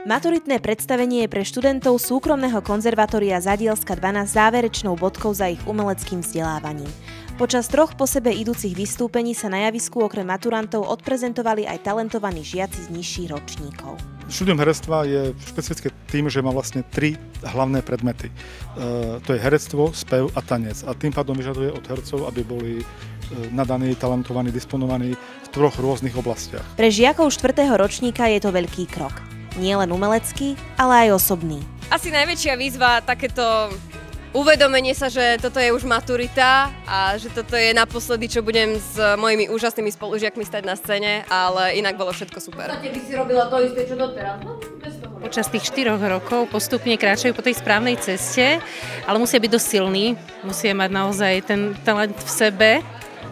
Maturitné predstavenie je pre študentov súkromného konzervatória Zadielska 12 záverečnou bodkou za ich umeleckým vzdelávaním. Počas 3 po sebe idúcich vystúpení sa na javisku okrem maturantov odprezentovali aj talentovaní žiaci z nižších ročníkov. Štúdium herectva je špecifické tým, že má vlastne 3 hlavné predmety. To je herectvo, spev a tanec. A tým pádom vyžaduje od hercov, aby boli nadaní, talentovaní, disponovaní v 3 rôznych oblastiach. Pre žiakov 4. ročníka je to veľký krok. Nie len umelecký, ale aj osobný. Asi najväčšia výzva takéto uvedomenie sa, že toto je už maturita a že toto je naposledy, čo budem s mojimi úžasnými spolužiakmi stať na scéne, ale inak bolo všetko super. Ty by si robila to isté, čo doteraz, no? Počas tých 4 rokov postupne kráčajú po tej správnej ceste, ale musia byť dosť silní, musia mať naozaj ten talent v sebe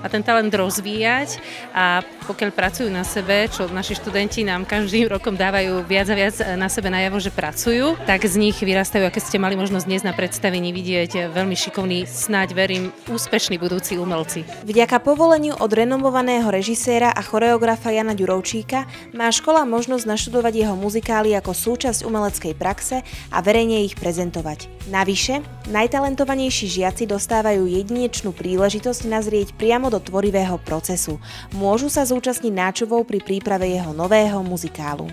a ten talent rozvíjať, a pokiaľ pracujú na sebe, čo naši študenti nám každým rokom dávajú viac a viac na sebe najavo, že pracujú, tak z nich vyrastajú, aké ste mali možnosť dnes na predstavení vidieť, veľmi šikovní, snáď verím, úspešní budúci umelci. Vďaka povoleniu od renomovaného režiséra a choreografa Jana Ďurovčíka má škola možnosť naštudovať jeho muzikály ako súčasť umeleckej praxe a verejne ich prezentovať. Navyše, najtalentovanejší žiaci dostávajú jedinečnú príležitosť nazrieť priamo do tvorivého procesu. Môžu sa zúčastniť náčovou pri príprave jeho nového muzikálu.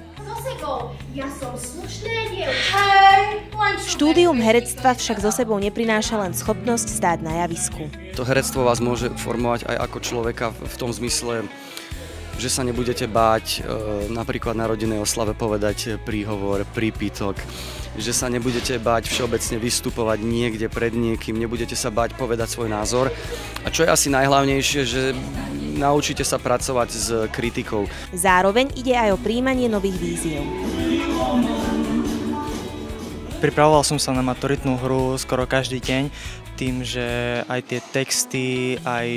Štúdium herectva však so sebou neprináša len schopnosť stáť na javisku. To herectvo vás môže formovať aj ako človeka v tom zmysle, že sa nebudete báť napríklad na rodinnej oslave povedať príhovor, prípitok, že sa nebudete báť všeobecne vystupovať niekde pred niekým, nebudete sa báť povedať svoj názor. A čo je asi najhlavnejšie, že naučíte sa pracovať s kritikou. Zároveň ide aj o prijímanie nových víziev. Pripravoval som sa na maturitnú hru skoro každý deň, tým, že aj tie texty, aj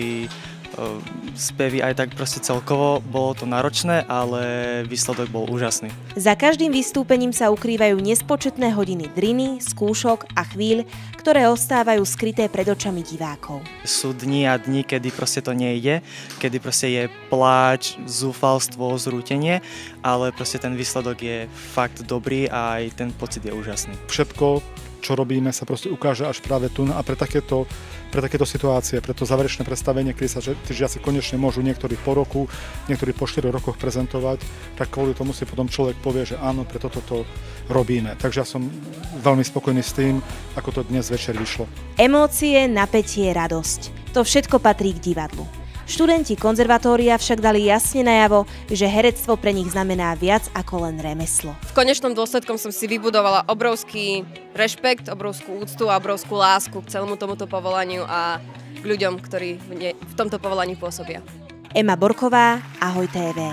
spevy, aj tak proste celkovo bolo to náročné, ale výsledok bol úžasný. Za každým vystúpením sa ukrývajú nespočetné hodiny driny, skúšok a chvíľ, ktoré ostávajú skryté pred očami divákov. Sú dni a dni, kedy proste to nejde, kedy proste je pláč, zúfalstvo, zrútenie, ale proste ten výsledok je fakt dobrý a aj ten pocit je úžasný. Všetko, čo robíme, sa proste ukáže až práve tu a pre takéto situácie, pre to záverečné predstavenie, kedy sa tí žiaci konečne môžu niektorí po roku, niektorí po 4 rokoch prezentovať, tak kvôli tomu si potom človek povie, že áno, preto toto robíme. Takže ja som veľmi spokojný s tým, ako to dnes večer vyšlo. Emócie, napätie, radosť. To všetko patrí k divadlu. Študenti konzervatória však dali jasne najavo, že herectvo pre nich znamená viac ako len remeslo. V konečnom dôsledku som si vybudovala obrovský rešpekt, obrovskú úctu a obrovskú lásku k celému tomuto povolaniu a k ľuďom, ktorí v tomto povolaní pôsobia. Ema Borková, Ahoj TV.